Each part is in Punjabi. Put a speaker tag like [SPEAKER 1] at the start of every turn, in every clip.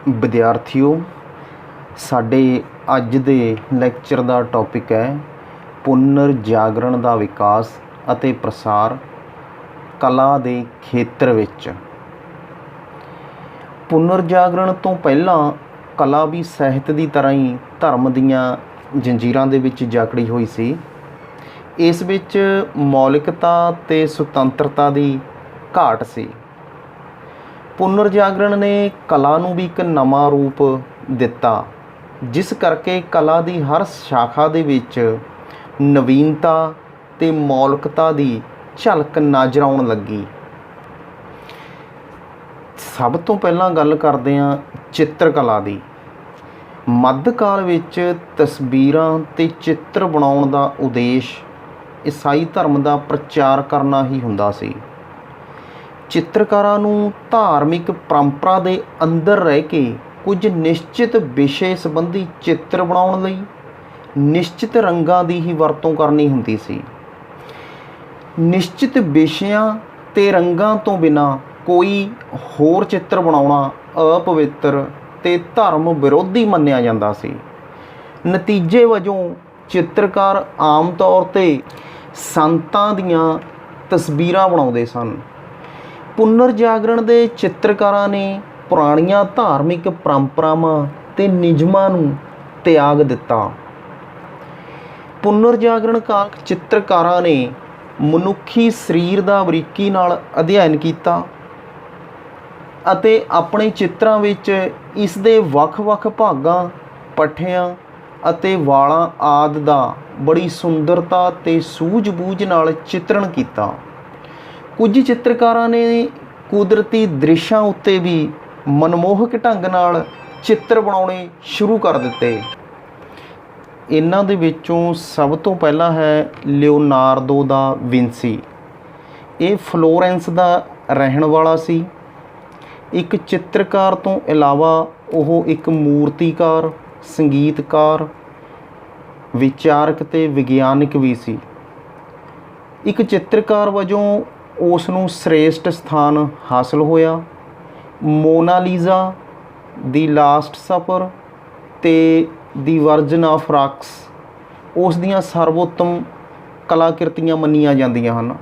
[SPEAKER 1] ਵਿਦਿਆਰਥੀਓ, ਸਾਡੇ ਅੱਜ ਦੇ ਲੈਕਚਰ ਦਾ ਟੌਪਿਕ ਹੈ ਪੁਨਰ ਜਾਗਰਣ ਦਾ ਵਿਕਾਸ ਅਤੇ ਪ੍ਰਸਾਰ ਕਲਾ ਦੇ ਖੇਤਰ ਵਿੱਚ। ਪੁਨਰ ਜਾਗਰਣ ਤੋਂ ਪਹਿਲਾਂ ਕਲਾ ਵੀ ਸਾਹਿਤ ਦੀ ਤਰ੍ਹਾਂ ਹੀ ਧਰਮ ਦੀਆਂ ਜੰਜੀਰਾਂ ਦੇ ਵਿੱਚ ਜਕੜੀ ਹੋਈ ਸੀ। ਇਸ ਵਿੱਚ ਮੌਲਿਕਤਾ ਅਤੇ ਸੁਤੰਤਰਤਾ ਦੀ ਘਾਟ ਸੀ। ਪੁਨਰ ਜਾਗਰਣ ਨੇ ਕਲਾ ਨੂੰ ਵੀ ਇੱਕ ਨਵਾਂ ਰੂਪ ਦਿੱਤਾ, ਜਿਸ ਕਰਕੇ ਕਲਾ ਦੀ ਹਰ ਸ਼ਾਖਾ ਦੇ ਵਿੱਚ ਨਵੀਨਤਾ ਅਤੇ ਮੌਲਿਕਤਾ ਦੀ ਝਲਕ ਨਜ਼ਰ ਆਉਣ ਲੱਗੀ। ਸਭ ਤੋਂ ਪਹਿਲਾਂ ਗੱਲ ਕਰਦੇ ਹਾਂ ਚਿੱਤਰਕਲਾ ਦੀ। ਮੱਧਕਾਲ ਵਿੱਚ ਤਸਵੀਰਾਂ ਅਤੇ ਚਿੱਤਰ ਬਣਾਉਣ ਦਾ ਉਦੇਸ਼ ਈਸਾਈ ਧਰਮ ਦਾ ਪ੍ਰਚਾਰ ਕਰਨਾ ਹੀ ਹੁੰਦਾ ਸੀ। ਚਿੱਤਰਕਾਰਾਂ ਨੂੰ ਧਾਰਮਿਕ ਪਰੰਪਰਾ ਦੇ ਅੰਦਰ ਰਹਿ ਕੇ ਕੁਝ ਨਿਸ਼ਚਿਤ ਵਿਸ਼ੇ ਸੰਬੰਧੀ ਚਿੱਤਰ ਬਣਾਉਣ ਲਈ ਨਿਸ਼ਚਿਤ ਰੰਗਾਂ ਦੀ ਹੀ ਵਰਤੋਂ ਕਰਨੀ ਹੁੰਦੀ ਸੀ। ਨਿਸ਼ਚਿਤ ਵਿਸ਼ਿਆਂ ਅਤੇ ਰੰਗਾਂ ਤੋਂ ਬਿਨਾਂ ਕੋਈ ਹੋਰ ਚਿੱਤਰ ਬਣਾਉਣਾ ਅਪਵਿੱਤਰ ਅਤੇ ਧਰਮ ਵਿਰੋਧੀ ਮੰਨਿਆ ਜਾਂਦਾ ਸੀ। ਨਤੀਜੇ ਵਜੋਂ ਚਿੱਤਰਕਾਰ ਆਮ ਤੌਰ 'ਤੇ ਸੰਤਾਂ ਦੀਆਂ ਤਸਵੀਰਾਂ ਬਣਾਉਂਦੇ ਸਨ। ਪੁਨਰ ਜਾਗਰਣ ਦੇ ਚਿੱਤਰਕਾਰਾਂ ਨੇ ਪੁਰਾਣੀਆਂ ਧਾਰਮਿਕ ਪਰੰਪਰਾਵਾਂ ਅਤੇ ਨਿਯਮਾਂ ਨੂੰ ਤਿਆਗ ਦਿੱਤਾ। ਪੁਨਰ ਜਾਗਰਣ ਕਾਲ ਚਿੱਤਰਕਾਰਾਂ ਨੇ ਮਨੁੱਖੀ ਸਰੀਰ ਦਾ ਬਰੀਕੀ ਨਾਲ ਅਧਿਐਨ ਕੀਤਾ ਅਤੇ ਆਪਣੇ ਚਿੱਤਰਾਂ ਵਿੱਚ ਇਸ ਦੇ ਵੱਖ-ਵੱਖ ਭਾਗਾਂ, ਪੱਠਿਆਂ ਅਤੇ ਵਾਲਾਂ ਆਦਿ ਦਾ ਬੜੀ ਸੁੰਦਰਤਾ ਅਤੇ ਸੂਝ-ਬੂਝ ਨਾਲ ਚਿੱਤਰਣ ਕੀਤਾ। ਕੁਝ ਚਿੱਤਰਕਾਰਾਂ ਨੇ ਕੁਦਰਤੀ ਦ੍ਰਿਸ਼ਾਂ ਉੱਤੇ ਵੀ ਮਨਮੋਹਕ ਢੰਗ ਨਾਲ ਚਿੱਤਰ ਬਣਾਉਣੇ ਸ਼ੁਰੂ ਕਰ ਦਿੱਤੇ। ਇਹਨਾਂ ਦੇ ਵਿੱਚੋਂ ਸਭ ਤੋਂ ਪਹਿਲਾਂ ਹੈ ਲਿਓਨਾਰਦੋ ਦਾ ਵਿੰਸੀ। ਇਹ ਫਲੋਰੈਂਸ ਦਾ ਰਹਿਣ ਵਾਲਾ ਸੀ। ਇੱਕ ਚਿੱਤਰਕਾਰ ਤੋਂ ਇਲਾਵਾ ਉਹ ਇੱਕ ਮੂਰਤੀਕਾਰ, ਸੰਗੀਤਕਾਰ, ਵਿਚਾਰਕ ਅਤੇ ਵਿਗਿਆਨਕ ਵੀ ਸੀ। ਇੱਕ ਚਿੱਤਰਕਾਰ ਵਜੋਂ ਉਸ ਨੂੰ ਸ੍ਰੇਸ਼ਟ ਸਥਾਨ ਹਾਸਲ ਹੋਇਆ। ਮੋਨਾਲੀਜ਼ਾ, ਦੀ ਲਾਸਟ ਸਫਰ ਅਤੇ ਦੀ ਵਰਜਨ ਆਫ ਰਾਕਸ ਉਸ ਦੀਆਂ ਸਰਵੋਤਮ ਕਲਾਕ੍ਰਿਤੀਆਂ ਮੰਨੀਆਂ ਜਾਂਦੀਆਂ ਹਨ।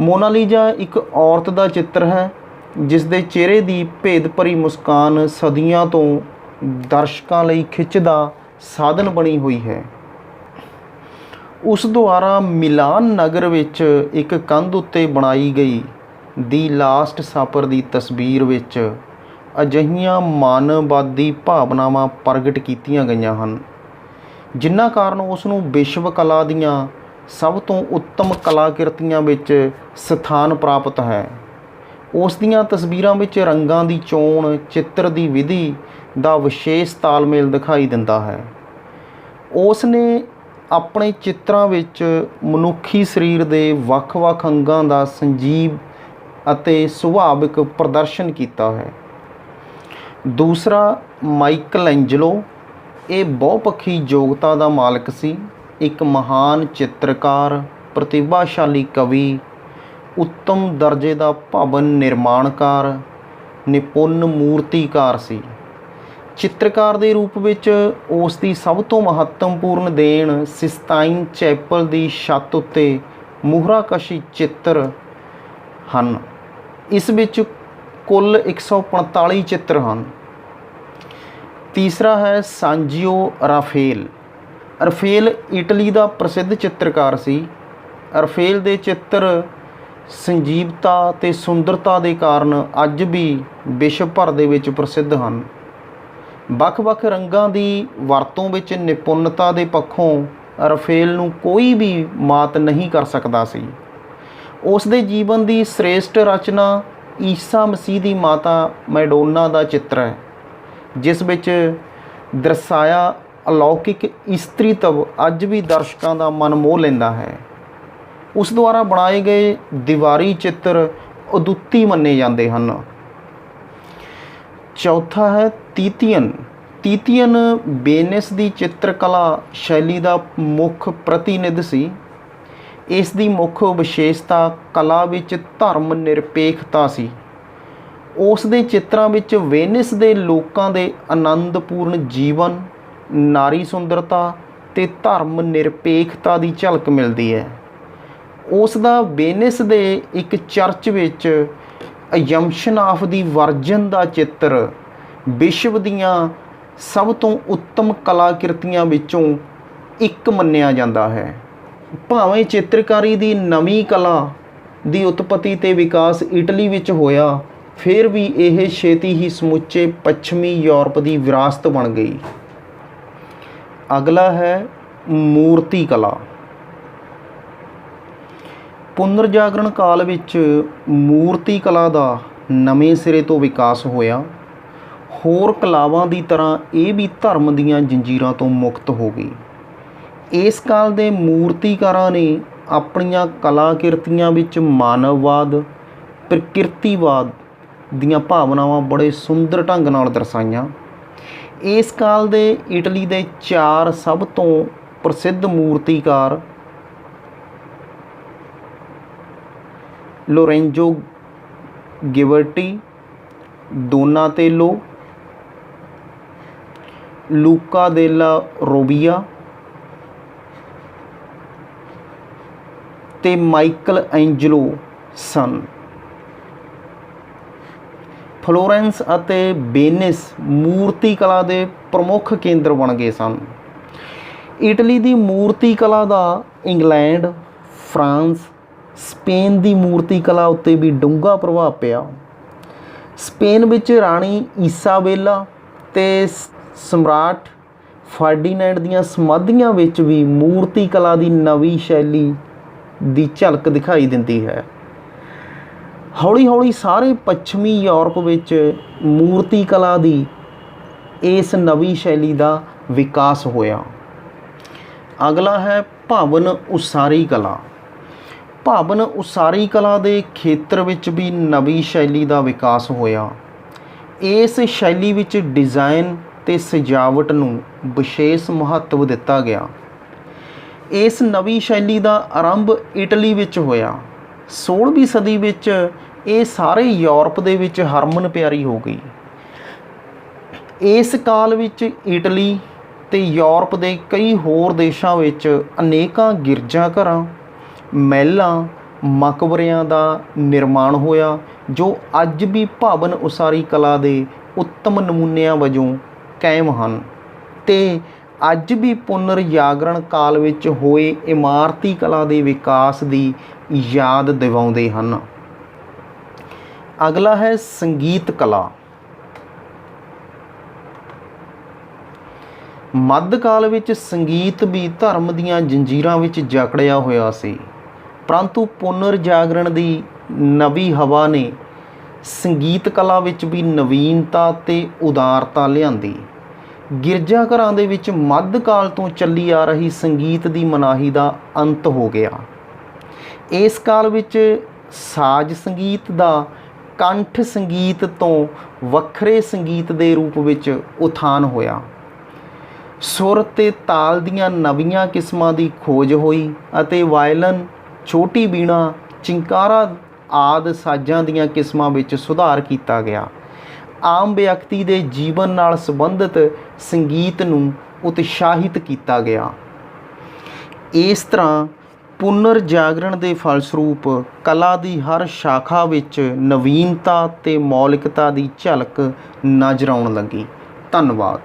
[SPEAKER 1] ਮੋਨਾਲੀਜ਼ਾ ਇੱਕ ਔਰਤ ਦਾ ਚਿੱਤਰ ਹੈ, ਜਿਸ ਦੇ ਚਿਹਰੇ ਦੀ ਭੇਦ ਭਰੀ ਮੁਸਕਾਨ ਸਦੀਆਂ ਤੋਂ ਦਰਸ਼ਕਾਂ ਲਈ ਖਿੱਚ ਦਾ ਸਾਧਨ ਬਣੀ ਹੋਈ ਹੈ। ਉਸ ਦੁਆਰਾ ਮਿਲਾਨ ਨਗਰ ਵਿੱਚ ਇੱਕ ਕੰਧ ਉੱਤੇ ਬਣਾਈ ਗਈ ਦੀ ਲਾਸਟ ਸਫਰ ਦੀ ਤਸਵੀਰ ਵਿੱਚ ਅਜਿਹੀਆਂ ਮਾਨਵਵਾਦੀ ਭਾਵਨਾਵਾਂ ਪ੍ਰਗਟ ਕੀਤੀਆਂ ਗਈਆਂ ਹਨ, ਜਿਨ੍ਹਾਂ ਕਾਰਨ ਉਸ ਨੂੰ ਵਿਸ਼ਵ ਕਲਾ ਦੀਆਂ ਸਭ ਤੋਂ ਉੱਤਮ ਕਲਾਕ੍ਰਿਤੀਆਂ ਵਿੱਚ ਸਥਾਨ ਪ੍ਰਾਪਤ ਹੈ। ਉਸ ਦੀਆਂ ਤਸਵੀਰਾਂ ਵਿੱਚ ਰੰਗਾਂ ਦੀ ਚੋਣ, ਚਿੱਤਰ ਦੀ ਵਿਧੀ ਦਾ ਵਿਸ਼ੇਸ਼ ਤਾਲਮੇਲ ਦਿਖਾਈ ਦਿੰਦਾ ਹੈ। ਉਸ ਨੇ ਆਪਣੇ ਚਿੱਤਰਾਂ ਵਿੱਚ ਮਨੁੱਖੀ ਸਰੀਰ ਦੇ ਵੱਖ-ਵੱਖ ਅੰਗਾਂ ਦਾ ਸੰਜੀਵ ਅਤੇ ਸੁਭਾਵਿਕ ਪ੍ਰਦਰਸ਼ਨ ਕੀਤਾ ਹੈ। ਦੂਸਰਾ ਮਾਈਕਲਐਂਜਲੋ। ਇਹ ਬਹੁਪੱਖੀ ਯੋਗਤਾ ਦਾ ਮਾਲਕ ਸੀ। ਇੱਕ ਮਹਾਨ ਚਿੱਤਰਕਾਰ, ਪ੍ਰਤਿਭਾਸ਼ਾਲੀ ਕਵੀ, ਉੱਤਮ ਦਰਜੇ ਦਾ ਭਵਨ ਨਿਰਮਾਣਕਾਰ, ਨਿਪੁੰਨ ਮੂਰਤੀਕਾਰ ਸੀ। ਚਿੱਤਰਕਾਰ ਦੇ ਰੂਪ ਵਿੱਚ ਉਸ ਦੀ ਸਭ ਤੋਂ ਮਹੱਤਵਪੂਰਨ ਦੇਣ ਸਿਸਤਾਈਨ ਚੈਪਲ ਦੀ ਛੱਤ ਉੱਤੇ ਮੋਹਰਾਕਸ਼ੀ ਚਿੱਤਰ ਹਨ। ਇਸ ਵਿੱਚ ਕੁੱਲ 145 ਚਿੱਤਰ ਹਨ। ਤੀਸਰਾ ਹੈ ਸਾਂਜੀਓ ਰਾਫੇਲ। ਰਾਫੇਲ ਇਟਲੀ ਦਾ ਪ੍ਰਸਿੱਧ ਚਿੱਤਰਕਾਰ ਸੀ। ਰਾਫੇਲ ਦੇ ਚਿੱਤਰ ਸੰਜੀਵਤਾ ਅਤੇ ਸੁੰਦਰਤਾ ਦੇ ਕਾਰਨ ਅੱਜ ਵੀ ਵਿਸ਼ਵ ਭਰ ਦੇ ਵਿੱਚ ਪ੍ਰਸਿੱਧ ਹਨ। ਵੱਖ-ਵੱਖ ਰੰਗਾਂ ਦੀ ਵਰਤੋਂ ਵਿੱਚ ਨਿਪੁੰਨਤਾ ਦੇ ਪੱਖੋਂ ਰਾਫੇਲ ਨੂੰ ਕੋਈ ਵੀ ਮਾਤ ਨਹੀਂ ਕਰ ਸਕਦਾ ਸੀ। ਉਸ ਦੇ ਜੀਵਨ ਦੀ ਸ੍ਰੇਸ਼ਟ ਰਚਨਾ ਈਸਾ ਮਸੀਹ ਦੀ ਮਾਤਾ ਮੈਡੋਨਾ ਦਾ ਚਿੱਤਰ ਹੈ, ਜਿਸ ਵਿੱਚ ਦਰਸਾਇਆ ਅਲੌਕਿਕ ਇਸਤਰੀਤਵ ਅੱਜ ਵੀ ਦਰਸ਼ਕਾਂ ਦਾ ਮਨ ਮੋਹ ਲੈਂਦਾ ਹੈ। ਉਸ ਦੁਆਰਾ ਬਣਾਏ ਗਏ ਦੀਵਾਰੀ ਚਿੱਤਰ ਅਦੁੱਤੀ ਮੰਨੇ ਜਾਂਦੇ ਹਨ। ਚੌਥਾ ਹੈ ਤੀਤੀਅਨ। ਤੀਤੀਅਨ ਵੇਨਿਸ ਦੀ ਚਿੱਤਰਕਲਾ ਸ਼ੈਲੀ ਦਾ ਮੁੱਖ ਪ੍ਰਤੀਨਿਧ ਸੀ। ਇਸ ਦੀ ਮੁੱਖ ਵਿਸ਼ੇਸ਼ਤਾ ਕਲਾ ਵਿੱਚ ਧਰਮ ਨਿਰਪੇਖਤਾ ਸੀ। ਉਸ ਦੇ ਚਿੱਤਰਾਂ ਵਿੱਚ ਵੇਨਿਸ ਦੇ ਲੋਕਾਂ ਦੇ ਆਨੰਦਪੂਰਨ ਜੀਵਨ, ਨਾਰੀ ਸੁੰਦਰਤਾ ਤੇ ਧਰਮ ਨਿਰਪੇਖਤਾ ਦੀ ਝਲਕ ਮਿਲਦੀ ਹੈ। ਉਸ ਦਾ ਵੇਨਿਸ ਦੇ ਇੱਕ ਚਰਚ ਵਿੱਚ ਅਯੰਸ਼ਨ ਆਫ ਦੀ ਵਰਜਨ ਦਾ ਚਿੱਤਰ ਵਿਸ਼ਵ ਦੀਆਂ ਸਭ ਤੋਂ ਉੱਤਮ ਕਲਾਕ੍ਰਿਤੀਆਂ ਵਿੱਚੋਂ ਇੱਕ ਮੰਨਿਆ ਜਾਂਦਾ ਹੈ। ਭਾਵੇਂ ਚਿੱਤਰਕਾਰੀ ਦੀ ਨਵੀਂ ਕਲਾ ਦੀ ਉਤਪਤੀ ਤੇ ਵਿਕਾਸ ਇਟਲੀ ਵਿੱਚ ਹੋਇਆ, ਫਿਰ ਵੀ ਇਹ ਛੇਤੀ ਹੀ ਸਮੁੱਚੇ ਪੱਛਮੀ ਯੂਰਪ ਦੀ ਵਿਰਾਸਤ ਬਣ ਗਈ। ਅਗਲਾ ਹੈ ਮੂਰਤੀ ਕਲਾ। ਪੁਨਰ ਜਾਗਰਣ ਕਾਲ ਵਿੱਚ ਮੂਰਤੀ ਕਲਾ ਦਾ ਨਵੇਂ ਸਿਰੇ ਤੋਂ ਵਿਕਾਸ ਹੋਇਆ। ਹੋਰ ਕਲਾਵਾਂ ਦੀ ਤਰ੍ਹਾਂ ਇਹ ਵੀ ਧਰਮ ਦੀਆਂ ਜੰਜੀਰਾਂ ਤੋਂ ਮੁਕਤ ਹੋ ਗਈ। ਇਸ ਕਾਲ ਦੇ ਮੂਰਤੀਕਾਰਾਂ ਨੇ ਆਪਣੀਆਂ ਕਲਾਕ੍ਰਿਤੀਆਂ ਵਿੱਚ ਮਾਨਵਵਾਦ, ਪ੍ਰਕਿਰਤੀਵਾਦ ਦੀਆਂ ਭਾਵਨਾਵਾਂ ਬੜੇ ਸੁੰਦਰ ਢੰਗ ਨਾਲ ਦਰਸਾਈਆਂ। ਇਸ ਕਾਲ ਦੇ ਇਟਲੀ ਦੇ 4 ਸਭ ਤੋਂ ਪ੍ਰਸਿੱਧ ਮੂਰਤੀਕਾਰ ਲੋਰੈਂਜੋ ਗਿਬਰਟੀ, ਡੋਨਾਤੇਲੋ, ਲੂਕਾ ਦੇਲਾ ਰੋਬੀਆ ਤੇ ਮਾਈਕਲ ਐਂਜਲੋ ਸਨ। ਫਲੋਰੈਂਸ ਅਤੇ ਵੇਨਿਸ ਮੂਰਤੀ ਕਲਾ ਦੇ ਪ੍ਰਮੁੱਖ ਕੇਂਦਰ ਬਣ ਗਏ ਸਨ। ਇਟਲੀ ਦੀ ਮੂਰਤੀ ਕਲਾ ਦਾ ਇੰਗਲੈਂਡ, ਫਰਾਂਸ, ਸਪੇਨ ਦੀ ਮੂਰਤੀ ਕਲਾ ਉੱਤੇ ਵੀ ਡੂੰਘਾ ਪ੍ਰਭਾਵ ਪਿਆ। ਸਪੇਨ ਵਿੱਚ ਰਾਣੀ ਇਸਾਬੇਲਾ ਤੇ ਸਮਰਾਟ ਫਰਡੀਨੈਂਡ ਦੀਆਂ ਸਮਾਧੀਆਂ ਵਿੱਚ ਵੀ ਮੂਰਤੀ ਕਲਾ ਦੀ ਨਵੀਂ ਸ਼ੈਲੀ ਦੀ ਝਲਕ ਦਿਖਾਈ ਦਿੰਦੀ ਹੈ। ਹੌਲੀ ਹੌਲੀ ਸਾਰੇ ਪੱਛਮੀ ਯੂਰਪ ਵਿੱਚ ਮੂਰਤੀ ਕਲਾ ਦੀ ਇਸ ਨਵੀਂ ਸ਼ੈਲੀ ਦਾ ਵਿਕਾਸ ਹੋਇਆ। ਅਗਲਾ ਹੈ ਭਵਨ ਉਸਾਰੀ ਕਲਾ। ਭਵਨ ਉਸਾਰੀ ਕਲਾ ਦੇ ਖੇਤਰ ਵਿੱਚ ਵੀ ਨਵੀਂ ਸ਼ੈਲੀ ਦਾ ਵਿਕਾਸ ਹੋਇਆ। ਇਸ ਸ਼ੈਲੀ ਵਿੱਚ ਡਿਜ਼ਾਈਨ ਤੇ ਸਜਾਵਟ ਨੂੰ ਵਿਸ਼ੇਸ਼ ਮਹੱਤਵ ਦਿੱਤਾ ਗਿਆ। ਇਸ ਨਵੀਂ ਸ਼ੈਲੀ ਦਾ ਆਰੰਭ ਇਟਲੀ ਵਿੱਚ ਹੋਇਆ। 16ਵੀਂ ਸਦੀ ਵਿੱਚ ਇਹ ਸਾਰੇ ਯੂਰਪ ਦੇ ਵਿੱਚ ਹਰਮਨ ਪਿਆਰੀ ਹੋ ਗਈ। ਇਸ ਕਾਲ ਵਿੱਚ ਇਟਲੀ ਤੇ ਯੂਰਪ ਦੇ ਕਈ ਹੋਰ ਦੇਸ਼ਾਂ ਵਿੱਚ ਅਨੇਕਾਂ ਗਿਰਜਾ ਘਰਾਂ, ਮਹਿਲਾਂ, ਮਕਬਰਿਆਂ ਦਾ ਨਿਰਮਾਣ ਹੋਇਆ, ਜੋ ਅੱਜ ਵੀ ਭਵਨ ਉਸਾਰੀ ਕਲਾ ਦੇ ਉੱਤਮ ਨਮੂਨਿਆਂ ਵਜੋਂ ਕਾਇਮ ਹਨ ਤੇ ਅੱਜ ਵੀ ਪੁਨਰ ਜਾਗਰਣ ਕਾਲ ਵਿੱਚ ਹੋਏ ਇਮਾਰਤੀ ਕਲਾ ਦੇ ਵਿਕਾਸ ਦੀ ਯਾਦ ਦਿਵਾਉਂਦੇ ਹਨ। ਅਗਲਾ ਹੈ ਸੰਗੀਤ ਕਲਾ। ਮੱਧਕਾਲ ਵਿੱਚ ਸੰਗੀਤ ਵੀ ਧਰਮ ਦੀਆਂ ਜੰਜੀਰਾਂ ਵਿੱਚ ਜਕੜਿਆ ਹੋਇਆ ਸੀ, ਪਰੰਤੂ ਪੁਨਰ ਜਾਗਰਣ ਦੀ ਨਵੀਂ ਹਵਾ ਨੇ ਸੰਗੀਤ ਕਲਾ ਵਿੱਚ ਵੀ ਨਵੀਨਤਾ ਤੇ ਉਦਾਰਤਾ ਲਿਆਂਦੀ। ਗਿਰਜਾ ਘਰਾਂ ਦੇ ਵਿੱਚ ਮੱਧਕਾਲ ਤੋਂ ਚੱਲੀ ਆ ਰਹੀ ਸੰਗੀਤ ਦੀ ਮਨਾਹੀ ਦਾ ਅੰਤ ਹੋ ਗਿਆ। ਇਸ ਕਾਲ ਵਿੱਚ ਸਾਜ਼ ਸੰਗੀਤ ਦਾ ਕੰਠ ਸੰਗੀਤ ਤੋਂ ਵੱਖਰੇ ਸੰਗੀਤ ਦੇ ਰੂਪ ਵਿੱਚ ਉਥਾਨ ਹੋਇਆ। ਸੁਰ ਤੇ ਤਾਲ ਦੀਆਂ ਨਵੀਆਂ ਕਿਸਮਾਂ ਦੀ ਖੋਜ ਹੋਈ ਅਤੇ ਵਾਇਲਨ, ਛੋਟੀ ਵੀਣਾ, ਚਿੰਕਾਰਾ ਆਦਿ ਸਾਜ਼ਾਂ ਦੀਆਂ ਕਿਸਮਾਂ ਵਿੱਚ ਸੁਧਾਰ ਕੀਤਾ ਗਿਆ। ਆਮ ਵਿਅਕਤੀ ਦੇ ਜੀਵਨ ਨਾਲ ਸੰਬੰਧਿਤ ਸੰਗੀਤ ਨੂੰ ਉਤਸ਼ਾਹਿਤ ਕੀਤਾ ਗਿਆ। ਇਸ ਤਰ੍ਹਾਂ ਪੁਨਰ ਜਾਗਰਣ ਦੇ ਫਲਸਰੂਪ ਕਲਾ ਦੀ ਹਰ ਸ਼ਾਖਾ ਵਿੱਚ ਨਵੀਨਤਾ ਤੇ ਮੌਲਿਕਤਾ ਦੀ ਝਲਕ ਨਜ਼ਰ ਆਉਣ ਲੱਗੀ। ਧੰਨਵਾਦ।